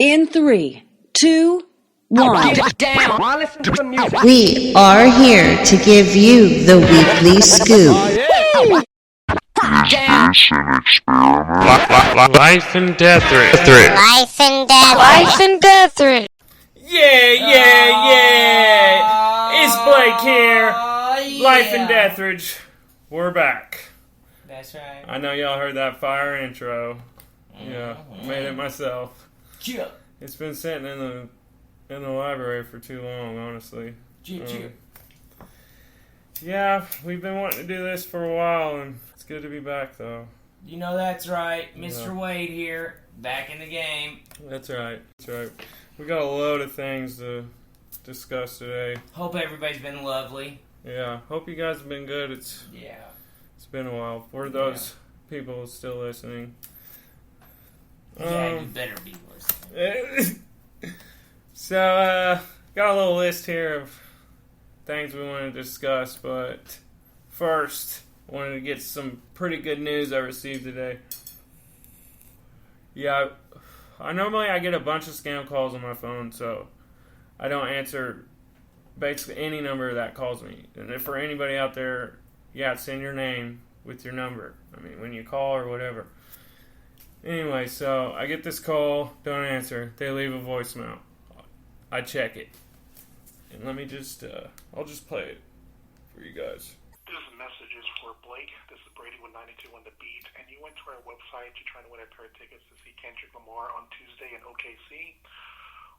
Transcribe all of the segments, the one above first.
In 3, 2, 1. Get down. I listen to the music. We are here to give you the weekly scoop. Down. Life and Deatherage. Life and Deatherage. Yeah. It's Blake here. Life and Deatherage. We're back. That's right. I know y'all heard that fire intro. Yeah, made it myself. Yeah. It's been sitting in the library for too long, honestly. Yeah, we've been wanting to do this for a while, and it's good to be back, though. You know that's right. Mr. Yeah. Wade here, back in the game. That's right. We got a load of things to discuss today. Hope everybody's been lovely. Yeah, hope you guys have been good. It's been a while. For those people still listening. Yeah, you better be listening. So, got a little list here of things we want to discuss, but first, I wanted to get some pretty good news I received today. Yeah, I normally get a bunch of scam calls on my phone, so I don't answer basically any number that calls me. And if for anybody out there, send your name with your number. I mean, when you call or whatever. Anyway, so I get this call, don't answer. They leave a voicemail. I check it. And let me just, I'll just play it for you guys. This message is for Blake. This is Brady with 92 on the beat. And you went to our website to try to win a pair of tickets to see Kendrick-Lamar on Tuesday in OKC.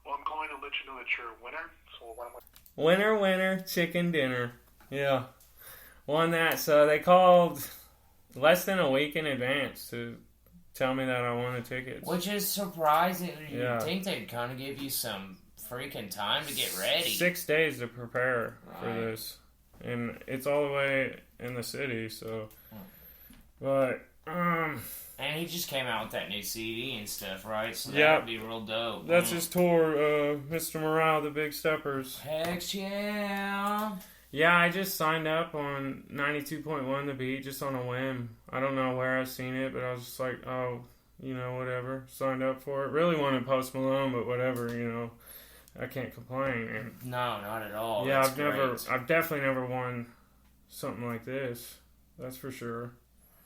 Well, I'm going to let you know that you're a winner. So what am I... Winner, chicken dinner. Yeah. Won that. So they called less than a week in advance to tell me that I won the tickets. Which is surprising. Yeah. You'd think they'd kind of give you some freaking time to get ready. 6 days to prepare for this. And it's all the way in the city, so... But, And he just came out with that new CD and stuff, right? So Yeah. that would be real dope. that's his tour, Mr. Morale, the Big Steppers. Heck yeah. Yeah, I just signed up on 92.1 The Beat just on a whim. I don't know where I've seen it, but I was just like, oh, whatever. Signed up for it. Really wanted Post Malone, but whatever, I can't complain. And No, not at all. yeah, That's I've definitely never won something like this. That's for sure.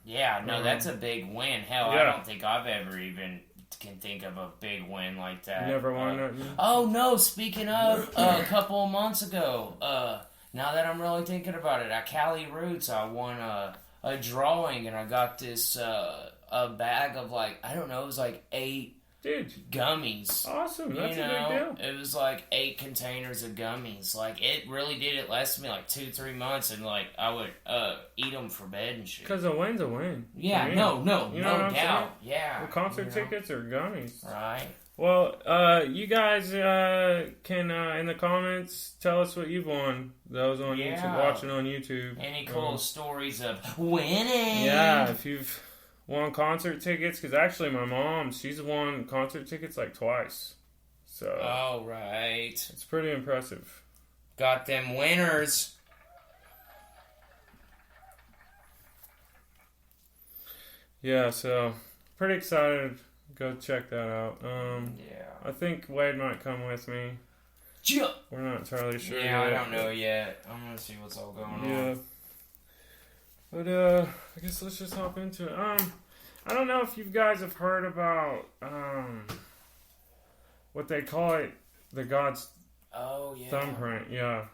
Yeah, no, that's a big win. Hell, I Yeah. don't think I've ever even can think of a big win like that. Never won nothing. Oh, no, speaking of, a couple of months ago, now that I'm really thinking about it, at Cali Roots, I won a drawing, and I got this, a bag of, it was 8 Dude, gummies. awesome. That's a big deal. It was 8 containers of gummies. It really did. It lasted me 2-3 months, and I would eat them for bed and shit. Because a win's a win. Yeah, I mean, no you know what I'm doubt. saying? Yeah. Well, concert tickets or gummies. Right. Well, you guys can in the comments tell us what you've won. Those on YouTube, watching on YouTube. Any cool stories of winning? Yeah, if you've won concert tickets, because actually my mom, she's won concert tickets twice. So. Oh, right. It's pretty impressive. Got them winners. Yeah, so pretty excited. Go check that out. I think Wade might come with me. Yeah. We're not entirely sure Yeah, yet. I don't know yet. I'm gonna see what's all going Yeah. on. But, I guess let's just hop into it. I don't know if you guys have heard about, what they call it, the God's Oh, yeah. Thumbprint. Yeah.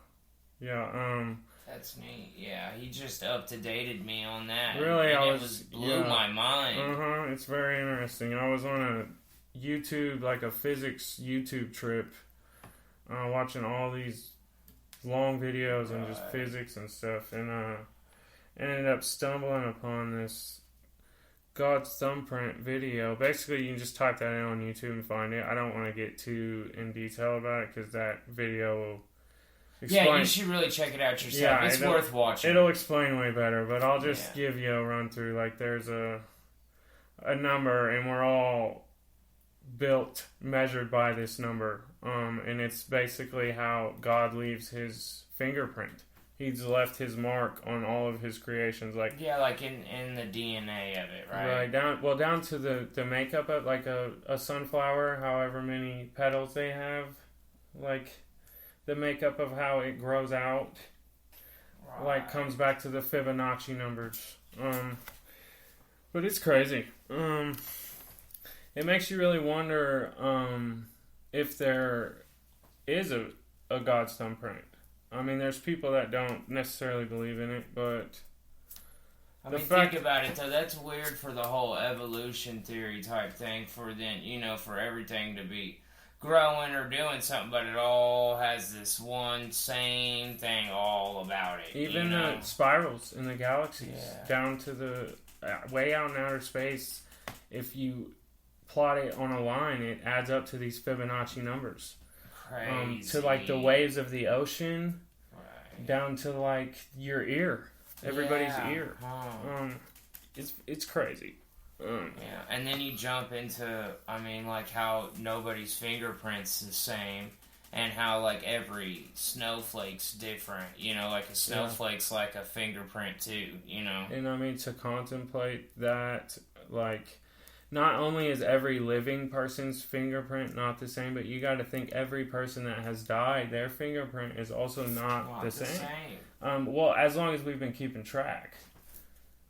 That's neat. Yeah, he just up-to-dated me on that. Really, and I it was- blew yeah. my mind. It's very interesting. I was on a YouTube, a physics YouTube trip, watching all these long videos on just physics and stuff, and ended up stumbling upon this God's Thumbprint video. Basically, you can just type that in on YouTube and find it. I don't want to get too in detail about it, because that video will explain. Yeah, you should really check it out yourself. Yeah, it's worth watching. It'll explain way better, but I'll just give you a run through. There's a number, and we're all measured by this number. And it's basically how God leaves his fingerprint. he's left his mark on all of his creations. Like like in the DNA of it, right? Right, down to the makeup of like a sunflower, however many petals they have, like the makeup of how it grows out, like comes back to the Fibonacci numbers. But it's crazy. It makes you really wonder if there is a God's thumbprint. I mean, there's people that don't necessarily believe in it, but think about it though. That's weird for the whole evolution theory type thing. For then, for everything to be growing or doing something, but it all has this one same thing all about it. Even the spirals in the galaxies, down to the way out in outer space. If you plot it on a line, it adds up to these Fibonacci numbers. Crazy. To like the waves of the ocean, down to like your ear, everybody's ear. It's crazy. And then you jump into, like how nobody's fingerprint's the same, and how like every snowflake's different. Like a snowflake's like a fingerprint too. And to contemplate that, like, not only is every living person's fingerprint not the same, but you got to think every person that has died, their fingerprint is also not the same. Well, as long as we've been keeping track.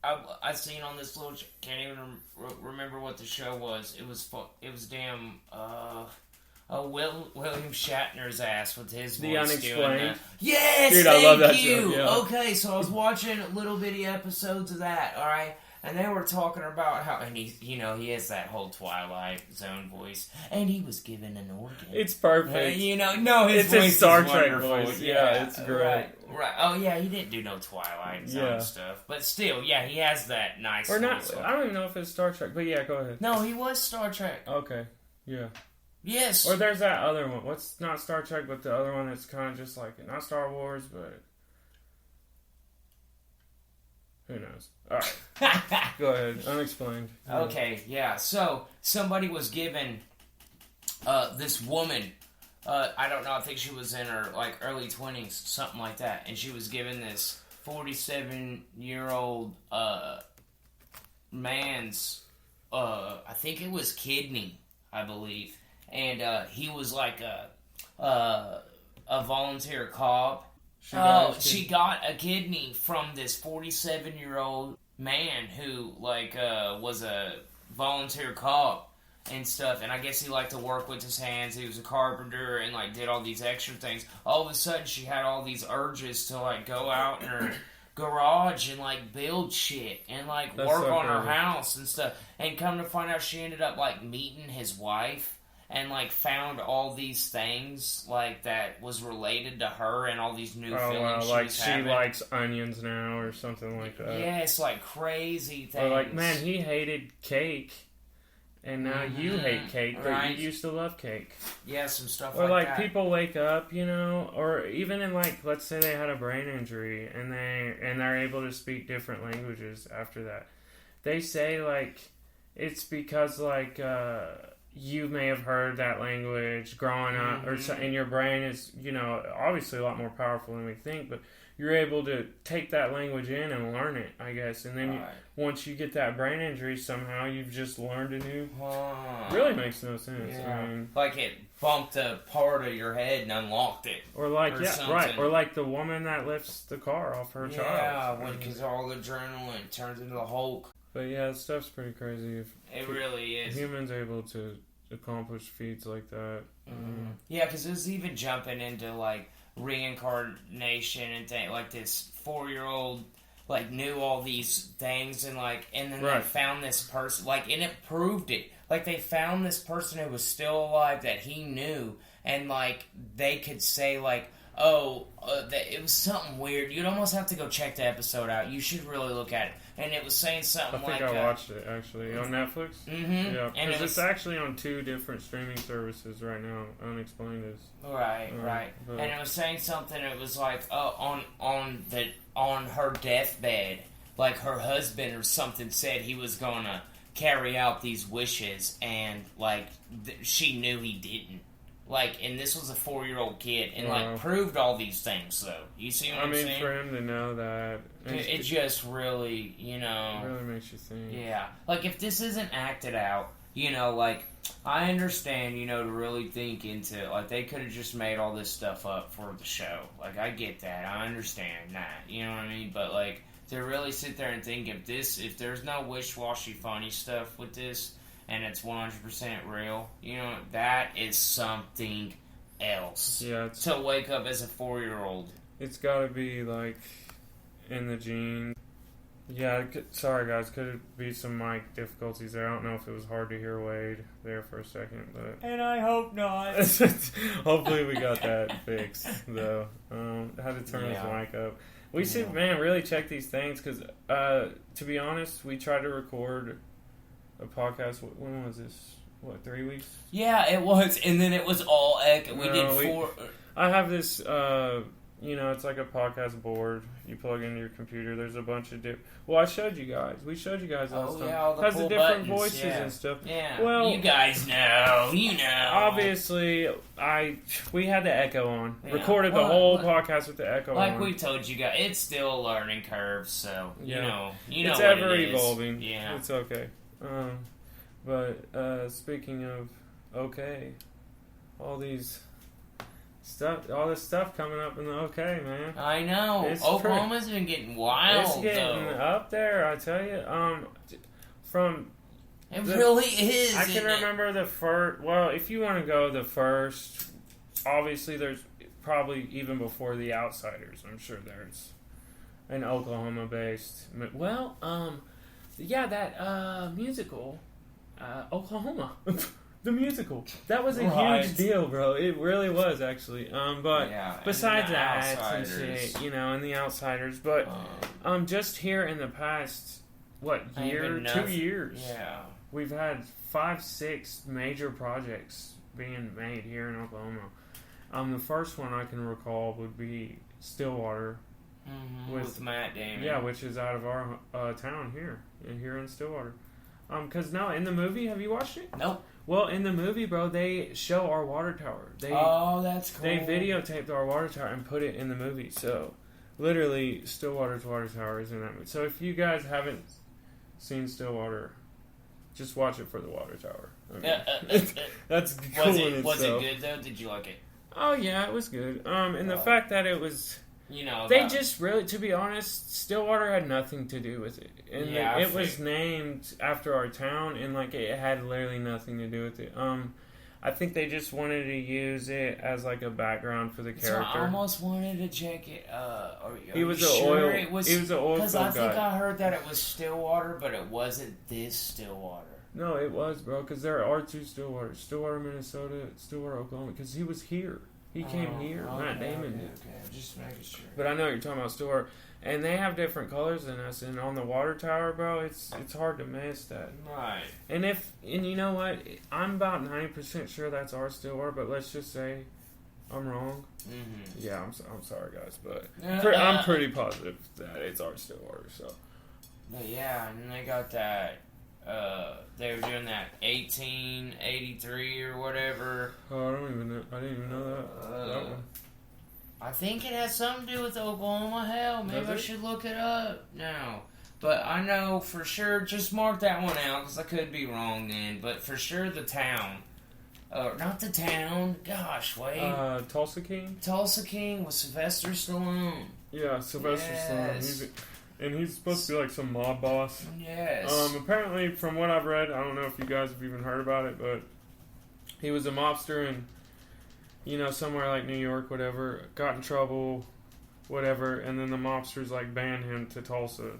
I seen on this little, can't even remember what the show was. It was damn William Shatner's ass with his The voice Unexplained. doing that. Yes, dude, thank I love that you. show. Yeah. Okay, so I was watching little bitty episodes of that. All right. And they were talking about how, and he has that whole Twilight Zone voice, and he was given an organ. It's perfect. His it's voice a Star is Trek wonderful. voice. Yeah, it's great. Right. Oh yeah, he didn't do no Twilight Zone stuff, but still, he has that nice. Or not? voice. I don't even know if it's Star Trek, but yeah, go ahead. No, he was Star Trek. Okay. Yeah. Yes. Or there's that other one. What's not Star Trek, but the other one that's kind of just like not Star Wars, but. Who knows? All right. Go ahead. Unexplained. Okay, yeah. So, somebody was given this woman, I don't know, I think she was in her, like, early 20s, something like that, and she was given this 47-year-old man's, I think it was kidney, I believe, and he was like a volunteer cop. She got a kidney from this 47-year-old man who, like, was a volunteer cop and stuff. And I guess he liked to work with his hands. He was a carpenter and, like, did all these extra things. All of a sudden, she had all these urges to, like, go out in her garage and, like, build shit and, like, work on her house and stuff. And come to find out, she ended up, like, meeting his wife. And, like, found all these things, like, that was related to her and all these new feelings like she likes onions now or something like that. Yeah, it's, like, crazy things. Or, like, man, he hated cake, and now you hate cake, but you used to love cake. Yeah, some stuff or, like that. Or, like, people wake up, or even in, like, let's say they had a brain injury, and they're able to speak different languages after that. They say, like, it's because, like, you may have heard that language growing up, and your brain is, obviously a lot more powerful than we think, but you're able to take that language in and learn it, I guess. And then once you get that brain injury, somehow you've just learned a new... Really makes no sense. Yeah. I mean, like it bumped a part of your head and unlocked it. Or like, or like the woman that lifts the car off her child. Yeah, because all the adrenaline turns into the Hulk. But yeah, that stuff's pretty crazy. It really is. Humans able to accomplish feats like that. Yeah, because it was even jumping into, like, reincarnation and things. Like, this 4-year-old, like, knew all these things and, like, and then they found this person, like, and it proved it. Like, they found this person who was still alive that he knew, and, like, they could say, like, it was something weird. You'd almost have to go check the episode out. You should really look at it. And it was saying something like... I think I watched it, actually. On Netflix? Mm-hmm. Yeah, because it's actually on 2 different streaming services right now. Unexplained is... Right. But, and it was saying something, it was like, on her deathbed, like her husband or something said he was gonna carry out these wishes, and, like, she knew he didn't. Like, and this was a 4-year-old kid, and like proved all these things. Though, you see what I'm saying? For him to know that, it just really, really makes you think. Yeah, like if this isn't acted out, like I understand, to really think into like they could have just made all this stuff up for the show. Like I get that, I understand that, you know what I mean? But like to really sit there and think if there's no wish-washy funny stuff with this. And it's 100% real. That is something else. Yeah. To wake up as a 4-year-old. It's got to be, like, in the genes. Yeah, sorry, guys. Could be some mic difficulties there. I don't know if it was hard to hear Wade there for a second. But And I hope not. Hopefully we got that fixed, though. Had to turn his mic up. We should, really check these things. Because, to be honest, we tried to record a podcast. When was this? 3 weeks? Yeah, it was, and then it was all echo. We did 4. I have this. It's like a podcast board. You plug into your computer. There's a bunch of different. Well, I showed you guys. We showed you guys last time. All the has cool the different buttons, voices and stuff. Yeah. Well, you guys know. Obviously, we had the echo on. Recorded the whole podcast with the echo on. Like we told you guys, it's still a learning curve. So you know it's what ever it is. evolving. Yeah, it's okay. But speaking of all this stuff coming up in the man. I know. Oklahoma's been getting wild. It's getting up there, I tell you. Really is. I can remember the first. Well, if you want to go the first, obviously there's probably even before the Outsiders. I'm sure there's an Oklahoma-based. Well, that musical. Oklahoma, the musical. That was a huge deal, bro. It really was, actually. But besides that, and shit, and the Outsiders. But just here in the past, 2 years? Yeah, we've had 5-6 major projects being made here in Oklahoma. The first one I can recall would be Stillwater. With Matt Damon. Yeah, which is out of our town here in Stillwater. Because now in the movie, have you watched it? Nope. Well, in the movie, bro, they show our water tower. That's cool. They videotaped our water tower and put it in the movie. So, literally, Stillwater's water tower is in that movie. So, if you guys haven't seen Stillwater, just watch it for the water tower. That's cool in itself. Was it good, though? Did you like it? Oh, yeah, it was good. And the fact that it was... just really, to be honest, Stillwater had nothing to do with it. And it was named after our town, and it had literally nothing to do with it. I think they just wanted to use it as a background for the character. So I almost wanted to check it. He was an oil guy. Because I think I heard that it was Stillwater, but it wasn't this Stillwater. No, it was, bro, because there are 2 Stillwaters. Stillwater, Minnesota, Stillwater, Oklahoma, because he was here. He came here. Matt Damon did. Okay, just making sure. But I know you're talking about Stillwater. And they have different colors than us. And on the water tower, bro, it's hard to miss that. Right. And you know what? I'm about 90% sure that's our Stillwater, but let's just say I'm wrong. Mm-hmm. Yeah, I'm sorry, guys. But I'm pretty positive that it's our Stillwater, so. But yeah, and then they got that... they were doing that 1883 or whatever. Oh, I didn't even know that one. I think it has something to do with Oklahoma. Hell, maybe I should look it up now. But I know for sure, just mark that one out because I could be wrong then. But for sure, the town. Not the town. Gosh, wait. Tulsa King? Tulsa King with Sylvester Stallone. Yeah, Sylvester Stallone. And he's supposed to be some mob boss. Yes. Apparently, from what I've read, I don't know if you guys have even heard about it, but he was a mobster in, somewhere like New York, whatever, got in trouble, whatever, and then the mobsters, banned him to Tulsa.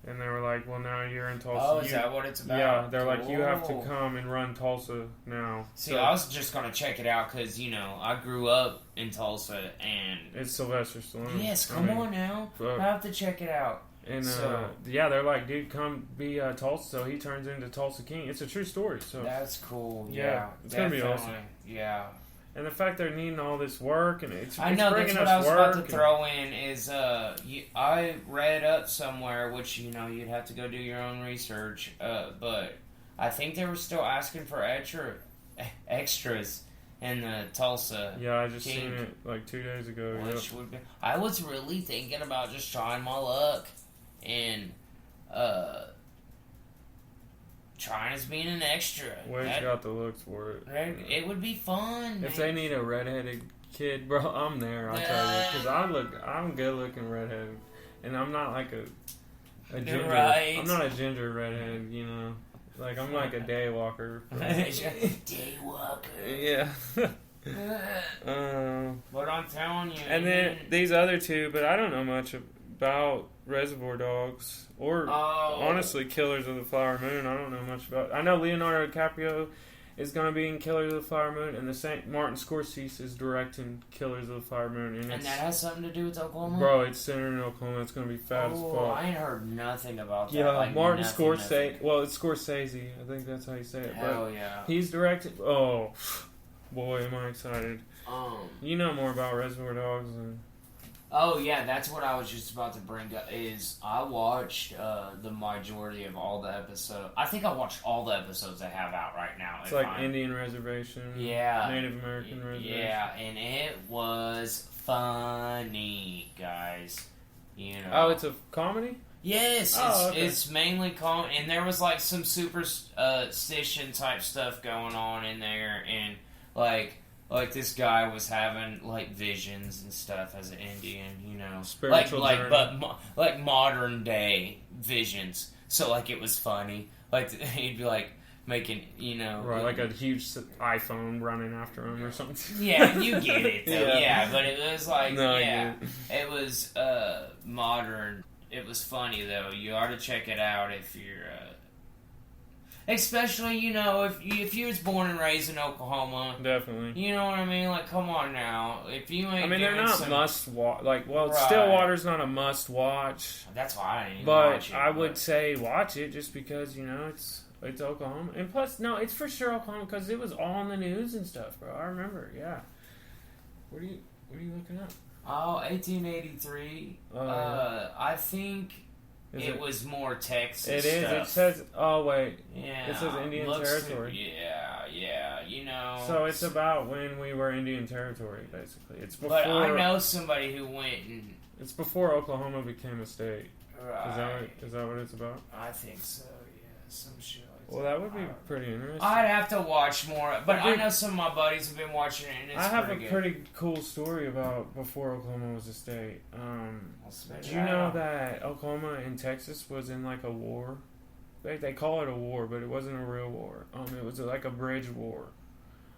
And they were like, well, now you're in Tulsa. Oh, is that what it's about? Yeah, they're like, you have to come and run Tulsa now. See, I was just going to check it out because, I grew up in Tulsa and... It's Sylvester Stallone. Yes, come on now. I have to check it out. And, they're like, dude, come be Tulsa. So he turns into Tulsa King. It's a true story. So that's cool. Yeah. It's going to be awesome. Yeah. And the fact they're needing all this work, and I know that's what I was about to throw in is I read up somewhere, which you'd have to go do your own research, but I think they were still asking for extras and the Tulsa. Yeah, I just King, seen it like 2 days ago. which would be, I was really thinking about just trying my luck and trying as being an extra. Wade's got the looks for it. It would be fun. If they need a redheaded kid, bro, I'm there. I'll tell you, because I'm good looking redheaded, and I'm not like a ginger. Right. I'm not a ginger redhead, you know. Like I'm like a day walker. Day walker. Yeah. But I'm telling you. And then these other two, but I don't know much about Reservoir Dogs or honestly Killers of the Flower Moon. I don't know much about. I know Leonardo DiCaprio is going to be in Killers of the Flower Moon, and Martin Scorsese is directing Killers of the Flower Moon, and that has something to do with Oklahoma. Bro, it's centered in Oklahoma. It's going to be fat as fuck. I ain't heard nothing about that. Yeah, like, Martin nothing. Scorsese. Well, it's Scorsese. I think that's how you say it. Hell yeah. He's directing. Oh, boy, am I excited. You know more about Reservoir Dogs than... Oh yeah, that's what I was just about to bring up. Is I watched the majority of all the episodes. I think I watched all the episodes they have out right now. It's like Indian Reservation, Native American Reservation. Yeah, and it was funny, guys. You know. Oh, it's a comedy? Yes, it's mainly comedy, and there was like some superstition type stuff going on in there, and like this guy was having like visions and stuff as an Indian, you know, spiritual journey. But modern day visions. So like it was funny. Like he'd be like making, you know, right, like a huge iPhone running after him or something. Yeah, you get it. Though. Yeah, but it was like it was modern. It was funny though. You ought to check it out if you're. Especially, you know, if you was born and raised in Oklahoma. Definitely. You know what I mean? Like, come on now. If you ain't they're not must-watch. Like, well, Stillwater's not a must-watch. That's why I didn't watch it. But I would say watch it just because, you know, it's Oklahoma. And plus, no, it's for sure Oklahoma because it was all in the news and stuff, bro. I remember, yeah. What are you looking up? Oh, 1883. I think... It was more Texas It is. stuff. It says... Oh, wait. Yeah. It says Indian Territory. Yeah, you know. So it's about when we were Indian Territory, basically. It's before... But I know somebody who went and... It's before Oklahoma became a state. Right. Is that what it's about? I think so, yeah. Some shit like well, that would be pretty interesting. I'd have to watch more, but I know some of my buddies have been watching it, and it's pretty cool story about before Oklahoma was a state. Do you know that Oklahoma and Texas was in like a war? They call it a war, but it wasn't a real war. It was like a bridge war.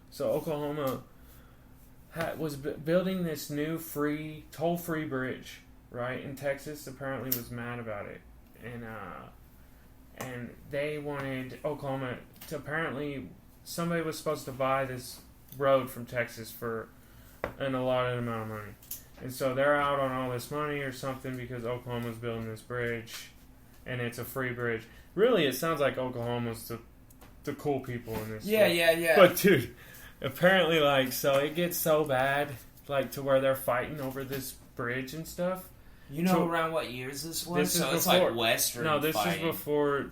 So Oklahoma was building this new toll-free bridge, right? And Texas apparently was mad about it, and they wanted Oklahoma to, apparently somebody was supposed to buy this road from Texas for an allotted amount of money. And so they're out on all this money or something because Oklahoma's building this bridge and it's a free bridge. Really, it sounds like Oklahoma's the cool people in this. Yeah. But dude, apparently so it gets so bad to where they're fighting over this bridge and stuff. You know around what years this was? It's like Western. No, this fighting. is before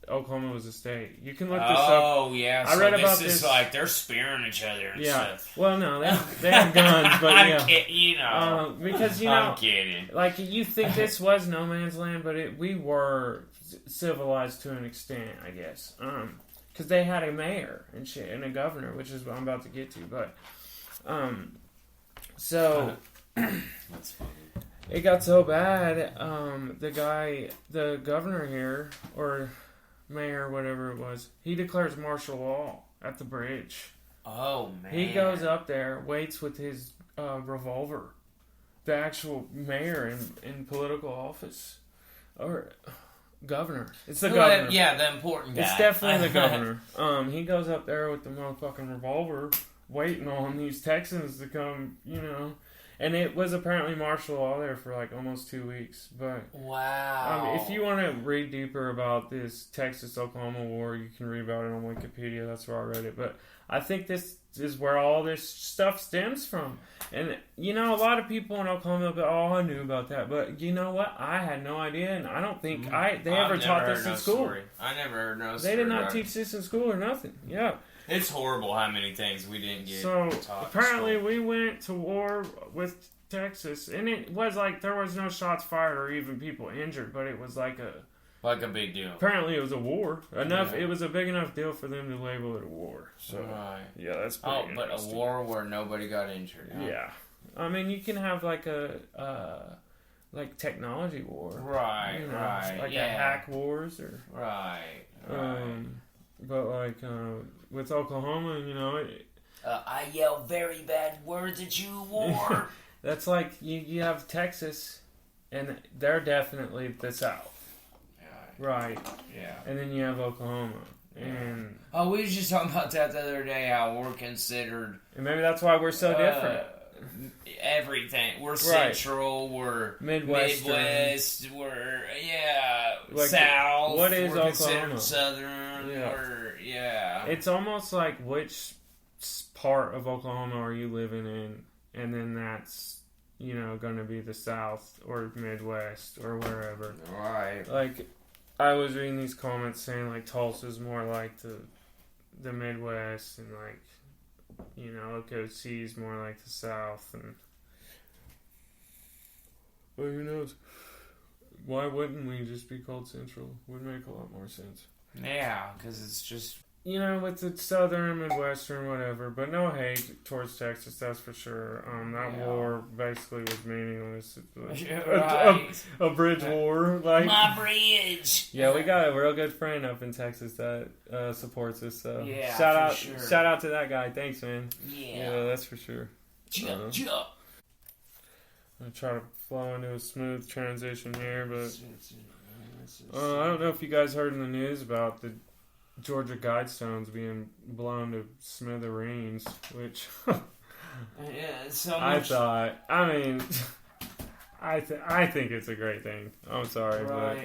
Oklahoma was a state. You can look this up. Oh, yeah. I read about this. Is like they're spearing each other and stuff. Well, no, they have guns, but I'm kidding, you know. Because, you know, I'm kidding. Like, you think this was no man's land, but we were civilized to an extent, I guess. Because they had a mayor and shit, and a governor, which is what I'm about to get to. But, so... That's funny. It got so bad, the governor here, or mayor, whatever it was, he declares martial law at the bridge. Oh, man. He goes up there, waits with his revolver. The actual mayor in political office. Or governor. It's the governor. Yeah, the important guy. It's definitely the governor. He goes up there with the motherfucking revolver, waiting on these Texans to come, you know... And it was apparently martial law there for like almost 2 weeks. But wow. If you want to read deeper about this Texas-Oklahoma war, you can read about it on Wikipedia. That's where I read it. But I think this is where all this stuff stems from. And, you know, a lot of people in Oklahoma go, oh, I knew about that. But you know what? I had no idea. And I don't think they ever taught this in school. I never heard no story. They did not teach this in school or nothing. Yeah. It's horrible how many things we didn't get. So taught apparently in school. we went to war with Texas, and it was like there was no shots fired or even people injured, but it was like a big deal. apparently it was a war enough. Yeah. It was a big enough deal for them to label it a war. So yeah, that's pretty but a interesting. war where nobody got injured. Huh? Yeah, I mean you can have like a like technology war, Right, you know, right, like yeah. a hack wars or Right. but like with Oklahoma, you know. I yell very bad words at you, war. That's like you have Texas, and they're definitely the South, right? Yeah. And then you have Oklahoma, and we were just talking about that the other day. How we're considered, and maybe that's why we're so different. Everything. We're Central. We're Midwest. We're Like, South. what is we're Oklahoma? considered Southern. Yeah. It's almost like which part of Oklahoma are you living in, and then that's going to be the South or Midwest or wherever. Right. Like I was reading these comments saying like Tulsa's more like the Midwest, and like OKC's more like the South, and well, who knows? Why wouldn't we just be called Central? Would make a lot more sense. Yeah, because it's just with the Southern, Midwestern, whatever. But no hate towards Texas, that's for sure. That war basically was meaningless. It was a bridge war, like my bridge. Yeah, we got a real good friend up in Texas that supports us. So yeah, shout out to that guy. Thanks, man. Yeah, that's for sure. I'm gonna try to flow into a smooth transition here, but I don't know if you guys heard in the news about the Georgia-guidestones being blown to smithereens, which I think it's a great thing. I'm sorry, but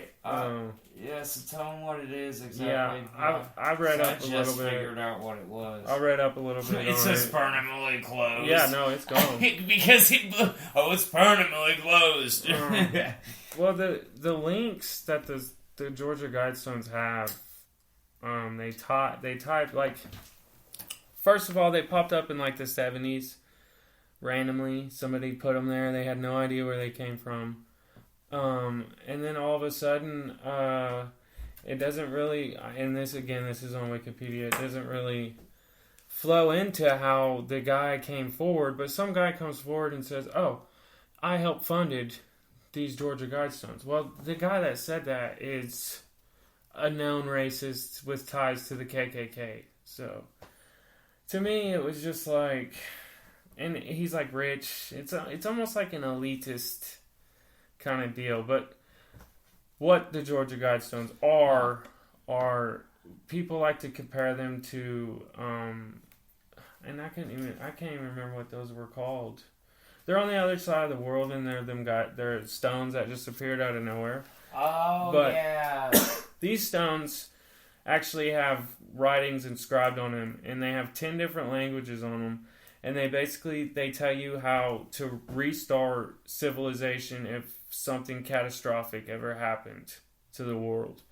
so tell them what it is exactly. Yeah, I've read up a little bit. Figured out what it was. I read up a little bit. It says permanently closed. Yeah, no, it's gone because it's permanently closed. Well, the links that the Georgia Guidestones have. They typed like, first of all, they popped up in like the 70s randomly. Somebody put them there. They had no idea where they came from. And then all of a sudden, it doesn't really, and this is on Wikipedia, it doesn't really flow into how the guy came forward, but some guy comes forward and says, oh, I helped funded these Georgia Guidestones. Well, the guy that said that is a known racist with ties to the KKK. So, to me, it was just like, and he's like rich. It's almost like an elitist kind of deal. But what the Georgia Guidestones are people like to compare them to, and I can't even remember what those were called. They're on the other side of the world, and they're stones that just appeared out of nowhere. Yeah. These stones actually have writings inscribed on them, and they have 10 different languages on them, and they tell you how to restart civilization if something catastrophic ever happened to the world.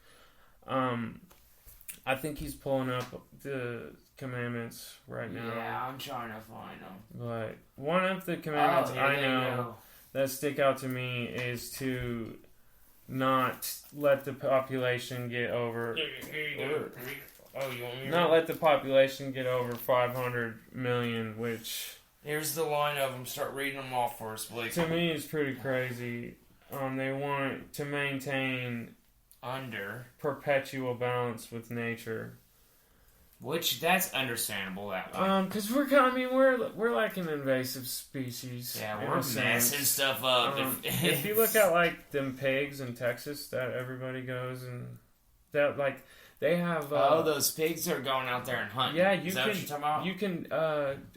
I think he's pulling up the commandments right now. Yeah, I'm trying to find them. But one of the commandments I know that stick out to me is to not let the population get over. Not let the population get over 500 million, which here's the line of them. Start reading them off for us, Blake. To me, is pretty crazy. They want to maintain perpetual balance with nature. Which that's understandable that way. Because we're like an invasive species. Yeah, we're messing stuff up. If you look at like them pigs in Texas that everybody goes and that like they have. Those pigs are going out there and hunting. Yeah, Is that what you're talking about? You can.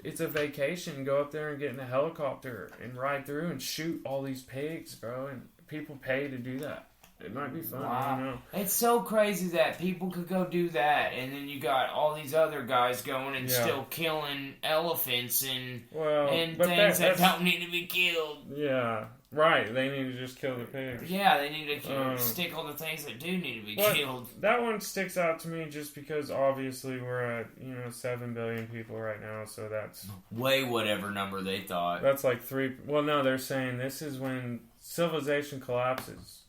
It's a vacation. Go up there and get in a helicopter and ride through and shoot all these pigs, bro. And people pay to do that. It might be fun. Wow. I don't know. It's so crazy that people could go do that, and then you got all these other guys going and still killing elephants and things that don't need to be killed. Yeah, Right, they need to just kill the pigs. Yeah, they need to stick on the things that do need to be killed. That one sticks out to me just because obviously we're at 7 billion people right now, so that's way whatever number they thought. That's like 3. Well, no, they're saying this is when civilization collapses.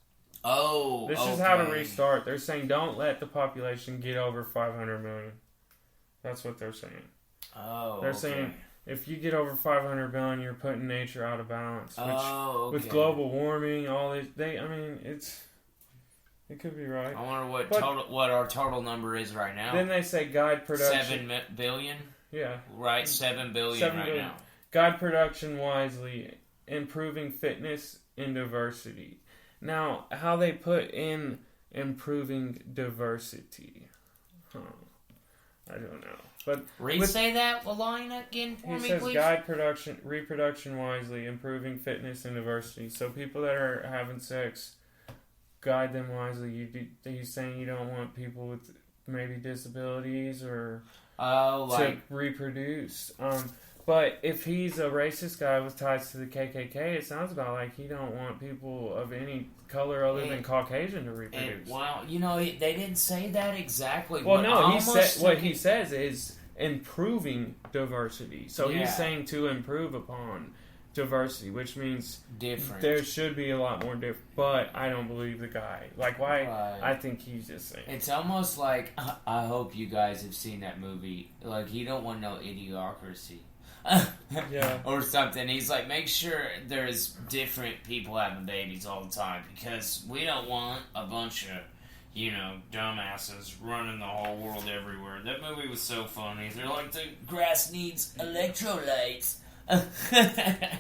Oh, this is how to restart. They're saying don't let the population get over 500 million. That's what they're saying. Oh, they're saying. If you get over 500 billion, you're putting nature out of balance. Which, with global warming, all this, it could be right. I wonder what our total number is right now. Then they say guide production. 7 billion? Yeah. Right, 7 billion now. Guide production wisely, improving fitness and diversity. Now, how they put in improving diversity? I don't know. But say that line again for me, please. He says guide reproduction wisely, improving fitness and diversity. So people that are having sex, guide them wisely. He's saying you don't want people with maybe disabilities or to reproduce. But if he's a racist guy with ties to the KKK, it sounds about like he don't want people of any color other than Caucasian to reproduce. They didn't say that exactly. Well, no, what he says is improving diversity. So he's saying to improve upon diversity, which means different. There should be a lot more different. But I don't believe the guy. Like, why? Right. I think he's just saying. It's almost like, I hope you guys have seen that movie. Like, he don't want no idiocracy. Yeah. Or something. He's like, make sure there's different people having babies all the time, because we don't want a bunch of, dumbasses running the whole world everywhere. That movie was so funny. They're like, the grass needs electrolytes.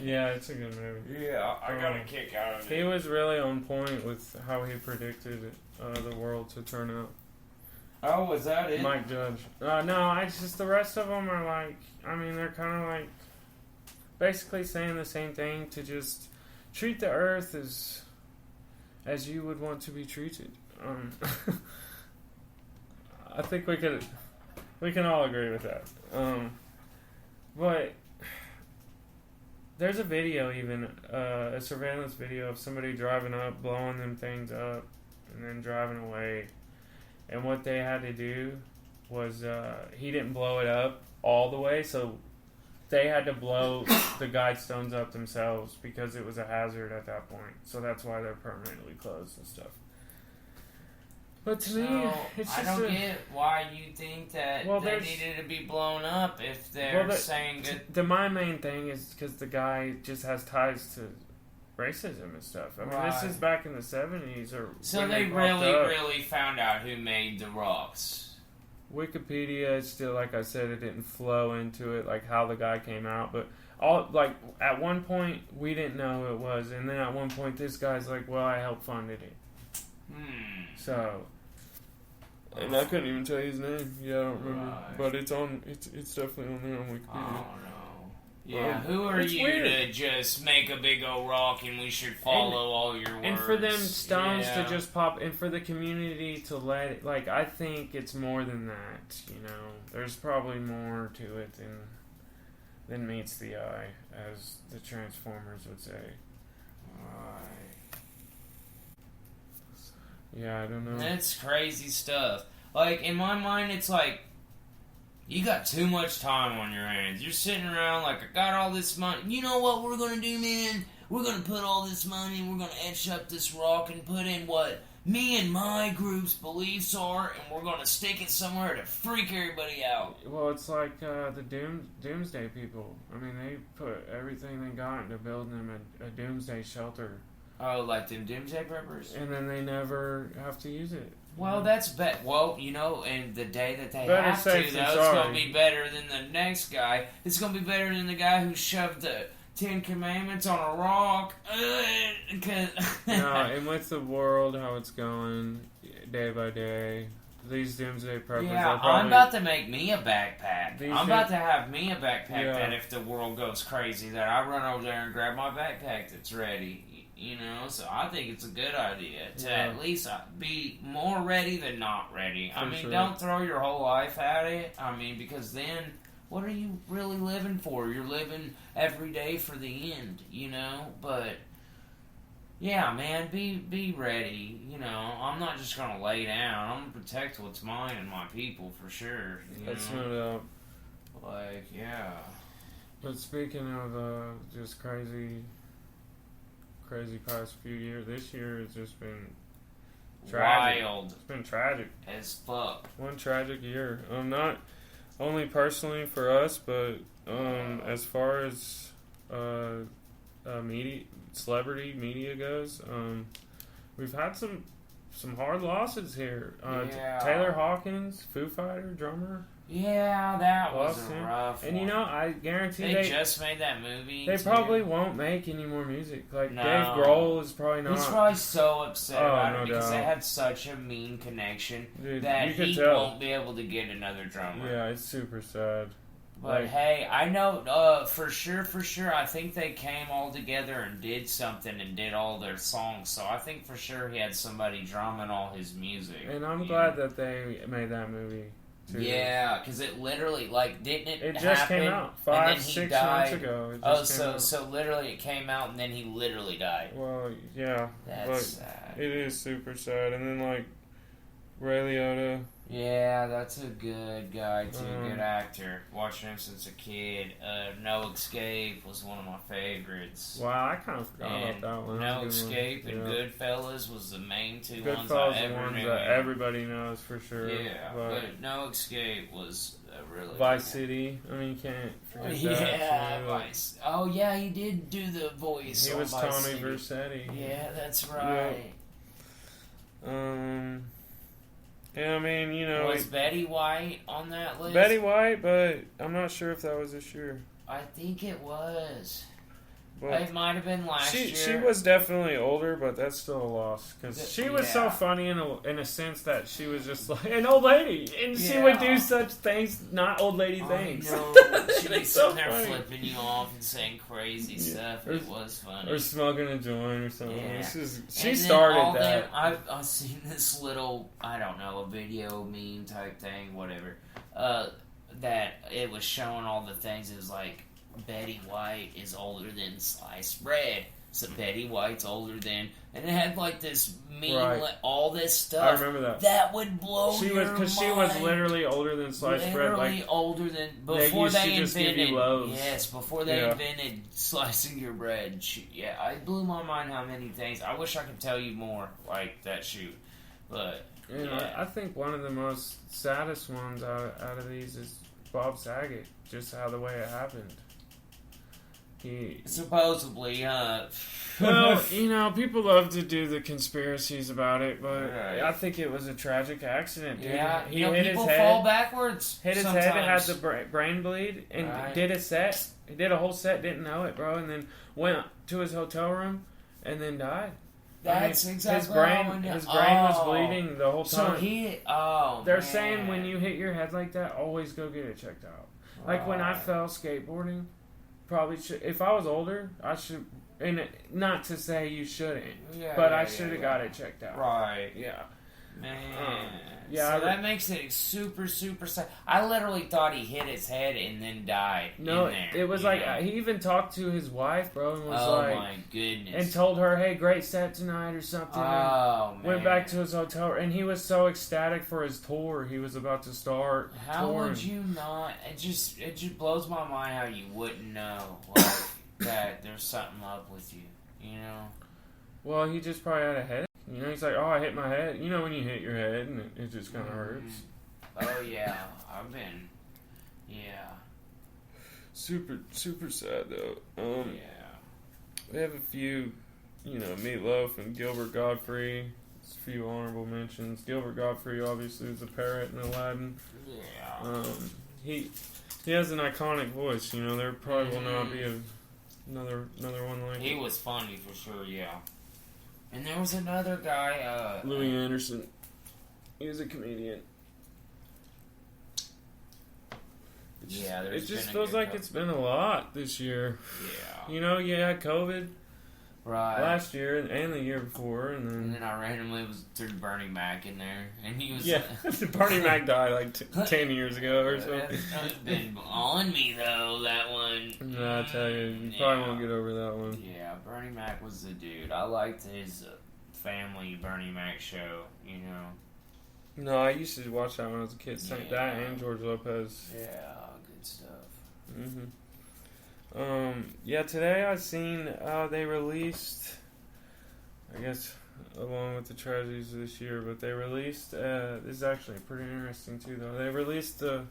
Yeah, it's a good movie. Yeah, I got a kick out of it. He was really on point with how he predicted the world to turn out. Oh, was that it? Mike Judge. No, it's just the rest of them are like, they're kind of like basically saying the same thing, to just treat the earth as you would want to be treated. I think we can all agree with that. But there's a video, even a surveillance video of somebody driving up, blowing them things up, and then driving away. And what they had to do was he didn't blow it up all the way, so they had to blow the guidestones up themselves because it was a hazard at that point. So that's why they're permanently closed and stuff. But to me, it's just I don't get why you think that they needed to be blown up if they're saying good. My main thing is because the guy just has ties to racism and stuff. This is back in the 70s. So they really found out who made the rocks. Wikipedia is still, like I said, it didn't flow into it, like how the guy came out. But at one point, we didn't know who it was. And then at one point, this guy's like, well, I helped funded it. So... And I couldn't even tell you his name. Yeah, I don't remember. Right. But it's definitely on there on Wikipedia. Oh, no. Yeah, who are you to just make a big old rock and we should follow all your words? And for them stones to just pop, and for the community to let it, I think it's more than that, There's probably more to it than meets the eye, as the Transformers would say. Right. Yeah, I don't know. That's crazy stuff. In my mind, it's like, you got too much time on your hands. You're sitting around like, I got all this money. You know what we're going to do, man? We're going to put all this money, and we're going to etch up this rock and put in what me and my group's beliefs are, and we're going to stick it somewhere to freak everybody out. Well, it's like the Doomsday people. They put everything they got into building them a Doomsday shelter. Oh, like them Doomsday Preppers? And then they never have to use it. Well, that's well, and the day that they have to, though, it's going to be better than the next guy. It's going to be better than the guy who shoved the 10 Commandments on a rock. And with the world, how it's going, day by day, these Doomsday Preppers are probably... I'm about to make me a backpack. I'm about to have me a backpack that if the world goes crazy, that I run over there and grab my backpack that's ready. So I think it's a good idea to at least be more ready than not ready. Don't throw your whole life at it. Because then, what are you really living for? You're living every day for the end, But Yeah, man, be ready. You know, I'm not just gonna lay down. I'm gonna protect what's mine and my people for sure. That's no doubt. Like, yeah. But speaking of just crazy past few years, this year has just been tragic. Wild. It's been tragic As fuck. One tragic year. Not only personally for us, but as far as celebrity media goes, we've had some hard losses here. Taylor Hawkins, Foo Fighter drummer. Yeah, that was lost a him. rough And one. I guarantee they just made that movie. They too. probably won't make any more music. Like No. Dave Grohl is probably not. He's probably so upset about no it because doubt. they had such a mean connection Dude, that you could he tell. won't be able to get another drummer. Yeah, it's super sad. But hey, I know for sure, I think they came all together and did something and did all their songs. So I think for sure he had somebody drumming all his music. And I'm glad that they made that movie too. Yeah, because it literally, didn't it? It just happen, came out and then 6 died? months ago. It just came out. So literally it came out and then he literally died. Well, yeah. That's sad. It is super sad. And then Ray Liotta. Yeah, that's a good guy too, good actor. Watching him since a kid. No Escape was one of my favorites. Wow, I kind of forgot about that one. No Escape and Goodfellas was the main two ones I Goodfellas, ever the ones knew. that everybody knows for sure. Yeah, but No Escape was a really Vice good City. I mean, you can't forget that. Yeah, Vice. Oh yeah, he did do the voice. He on was Vice Tommy City. Vercetti. Yeah, that's right. Yeah, I mean, Was Betty White on that list? Betty White, but I'm not sure if that was this year. I think it was. But It might have been last year. She was definitely older, but that's still a loss because she was so funny in a sense that she was just like an old lady, and she would do such things, not old lady things. I know. She'd be so sitting there funny. flipping you off and saying crazy stuff. It was funny. Or smoking a joint or something. Yeah. She And then started that. I've seen this little, I don't know, a video meme type thing, whatever. That it was showing all the things. It was like, Betty White is older than sliced bread. So Betty White's older than, and it had this meme, all this stuff. I remember that. That would blow your mind. Because she was literally older than sliced bread. Literally older than before used to they just give invented. you loaves. Yes, before they invented slicing your bread. It blew my mind how many things. I wish I could tell you more like that shoot, but I think one of the most saddest ones out of these is Bob Saget. Just how the way it happened. Supposedly, well, people love to do the conspiracies about it, but I think it was a tragic accident, dude. Yeah, he hit people his head, fall backwards. hit his sometimes. head, and had the brain bleed, and did a set. He did a whole set, didn't know it, bro, and then went to his hotel room, and then died. That's exactly his brain was bleeding the whole time. So they're saying when you hit your head like that, always go get it checked out. Like when I fell skateboarding. Probably should. If I was older, I should. And not to say you shouldn't, but I should have got it checked out. Right. Yeah. Man. Yeah. So that makes it super, super sad. I literally thought he hit his head and then died. No, in there, it was he even talked to his wife, bro, and was oh my goodness, and told her, "Hey, great set tonight" or something. Oh man. Went back to his hotel, and he was so ecstatic for his tour. He was about to start. How touring. would you not? It just blows my mind how you wouldn't know that there's something up with you. Well, he just probably had a headache. He's like, "Oh, I hit my head." You know when you hit your head and it just kind of hurts. Oh yeah, I've been. Yeah. Super, super sad though. Yeah. We have a few, Meatloaf and Gilbert Gottfried. Just a few honorable mentions. Gilbert Gottfried obviously was a parrot in Aladdin. Yeah. He has an iconic voice. There probably will not be another one like He it. was funny for sure. Yeah. And there was another guy, Louis Anderson. He was a comedian. It just feels like it's been a lot this year. Yeah. You had COVID. Right. last year and the year before, And then I randomly threw Bernie Mac in there, and he was Bernie Mac died like 10 years ago or something. It's been on me though, that one. No, I tell you probably won't get over that one. Yeah, Bernie Mac was the dude. I liked his family Bernie Mac show. You know. No, I used to watch that when I was a kid. That and George Lopez. Yeah, good stuff. Today I seen they released, I guess, along with the tragedies of this year, but they released, this is actually pretty interesting too, though. They released the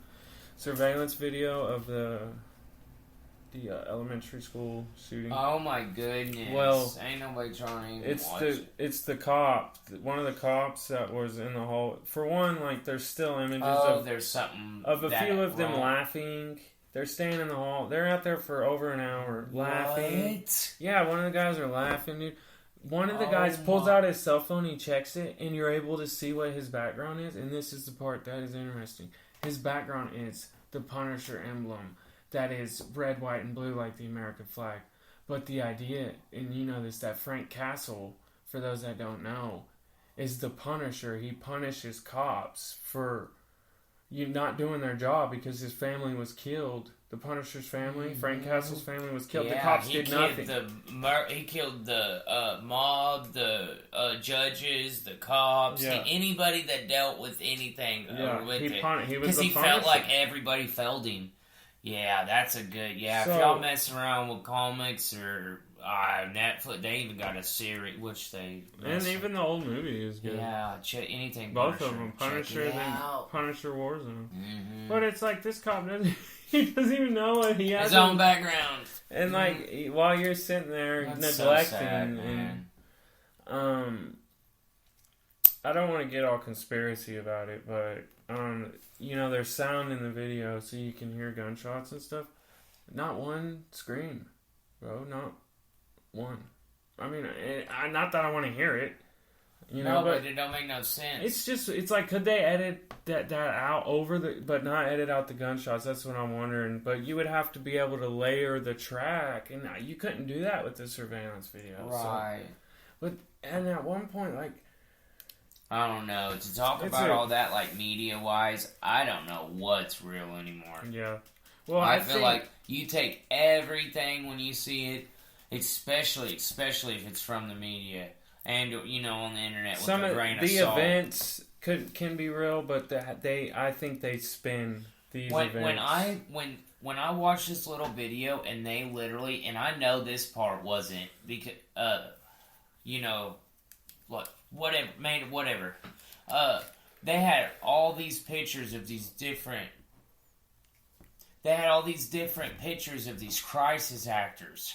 surveillance video of the elementary school shooting. Oh my goodness! Well, ain't nobody trying to even watch it. It's the cop, one of the cops that was in the hall. For one, like there's still images there's something of a few of them laughing. They're staying in the hall. They're out there for over an hour laughing. What? Yeah, one of the guys are laughing, dude. One of the guys pulls out his cell phone, he checks it, and you're able to see what his background is. And this is the part that is interesting. His background is the Punisher emblem that is red, white, and blue like the American flag. But the idea, and you know this, that Frank Castle, for those that don't know, is the Punisher. He punishes cops for not doing their job because his family was killed. The Punisher's family, Frank Castle's family, was killed. The cops did nothing. He killed the mob, the judges, the cops, anybody that dealt with anything. Because he felt like everybody felt him. Yeah, that's a good. Yeah, if y'all mess around with comics or Netflix, they even got a series, which they and even the old movie is good. Yeah, anything. Both of them, Punisher and Punisher Warzone. But it's like this cop doesn't. He doesn't even know what he has. His own background. And like while you're sitting there that's neglecting, so sad, man. and I don't want to get all conspiracy about it, but there's sound in the video, so you can hear gunshots and stuff. Not one scream, bro. Not one. I mean, not that I want to hear it. But it don't make no sense. It's like, could they edit that out but not edit out the gunshots? That's what I'm wondering. But you would have to be able to layer the track, and you couldn't do that with the surveillance video. Right. And at one point, like, I don't know. To talk about all that, like, media-wise, I don't know what's real anymore. Yeah. Well, I feel like you take everything when you see it, especially if it's from the media and, on the internet with a grain of salt. The events can be real, but I think they spin these events. When I watched this little video and they literally, and I know this part wasn't because, whatever. They had all these pictures of these different. They had all these different pictures of these crisis actors,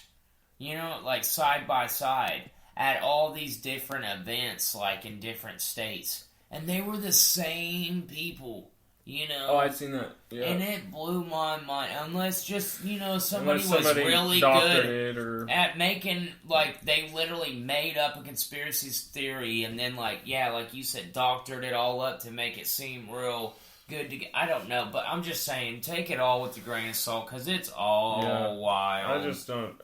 like side by side at all these different events, like in different states, and they were the same people. Oh, I've seen that. Yeah. And it blew my mind. Unless somebody was really good at making, like, they literally made up a conspiracy theory and then, like you said, doctored it all up to make it seem real good to get. I don't know, but I'm just saying, take it all with a grain of salt, because it's all wild.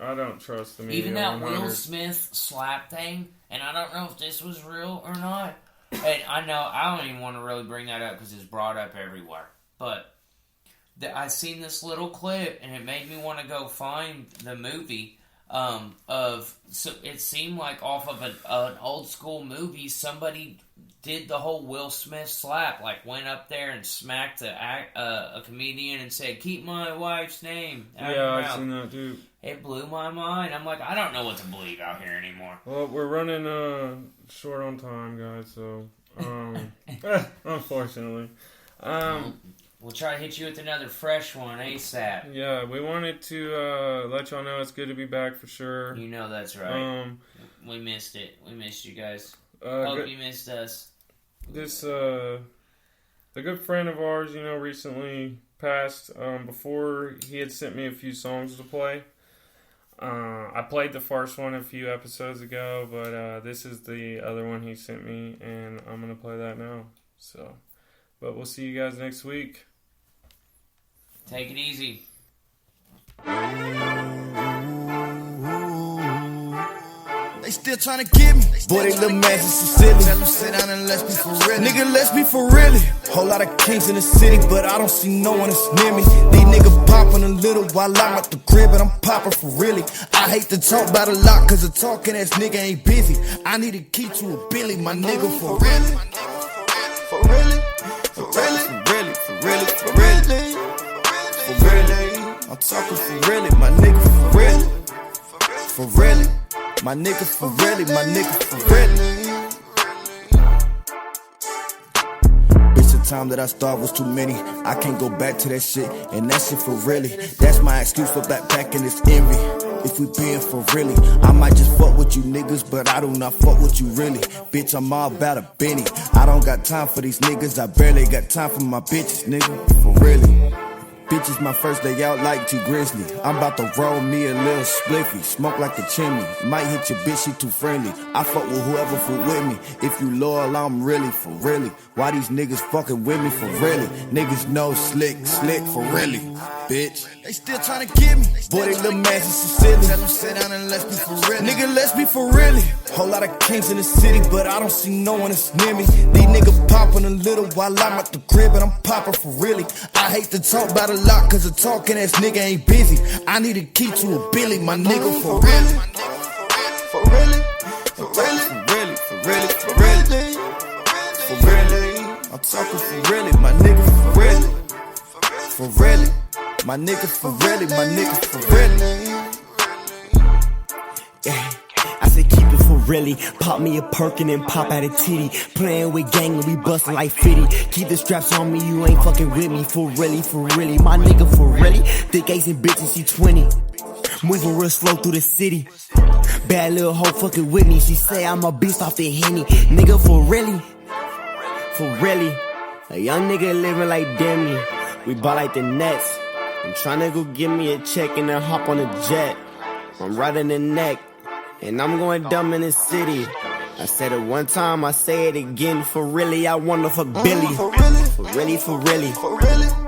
I don't trust the media. Even that Will Smith slap thing, and I don't know if this was real or not. And I don't even want to really bring that up because it's brought up everywhere. But I seen this little clip and it made me want to go find the movie. So it seemed like off of an old school movie, somebody did the whole Will Smith slap, like went up there and smacked a comedian and said, "Keep my wife's name out of your mouth." I've seen that too. It blew my mind. I'm like, I don't know what to believe out here anymore. Well, we're running short on time, guys, so unfortunately. We'll try to hit you with another fresh one ASAP. Yeah, we wanted to let y'all know it's good to be back for sure. You know that's right. We missed it. We missed you guys. Hope you missed us. A good friend of ours, recently passed. Before he had sent me a few songs to play. I played the first one a few episodes ago, but this is the other one he sent me, and I'm going to play that now. So, but we'll see you guys next week. Take it easy. They still tryna get me. Boy, they little man so silly. Tell them sit down and let's be for real. Nigga, let's be for really. Whole lot of kings in the city, but I don't see no one that's near me. These niggas popping a little while I'm at the crib, and I'm popping for really. I hate to talk about a lot, cause a talking ass nigga ain't busy. I need a key to a Billy, my nigga, for really. For really. For really. For really. For really. For really. I'm talking for really, my nigga, for really. For really. My nigga, for really. My nigga, for really. Time that I starved was too many. I can't go back to that shit, and that shit for really. That's my excuse for back in this envy. If we being for really, I might just fuck with you niggas, but I do not fuck with you really. Bitch, I'm all about a Benny. I don't got time for these niggas, I barely got time for my bitches, nigga. For really. Bitches, my first day out like T Grizzly. I'm about to roll me a little spliffy, smoke like a chimney. Might hit your bitch, she too friendly. I fuck with whoever fuck with me. If you loyal, I'm really for really. Why these niggas fucking with me for really? Niggas know slik for really, bitch. They still tryna get me. Boy, they little man so silly. Tell them sit down and let's be for real. Nigga, let's be for really. Whole lot of kings in the city, but I don't see no one that's near me. These niggas popping a little while I'm at the crib, and I'm popping for really. I hate to talk about a lot, cause a talking ass nigga ain't busy. I need a key to a Billy, my nigga, for really. For really. For really. For really. For really. For really. I'm talking for really, my nigga, for really. For really. My nigga, for really. My nigga, for really. Yeah. I said keep it for really. Pop me a perk and then pop out a titty. Playing with gang and we bustin' like 50. Keep the straps on me, you ain't fucking with me. For really, my nigga, for really. Thick ace and bitch and she 20. Moving real slow through the city. Bad little hoe fucking with me. She say I'm a beast off the Henny. Nigga, for really. For really. A young nigga living like Demi. We ball like the Nets. I'm tryna go give me a check and then hop on a jet. I'm right in the neck. And I'm going dumb in the city. I said it one time, I say it again. For really, I wanna fuck Billy. For really. For really. For really.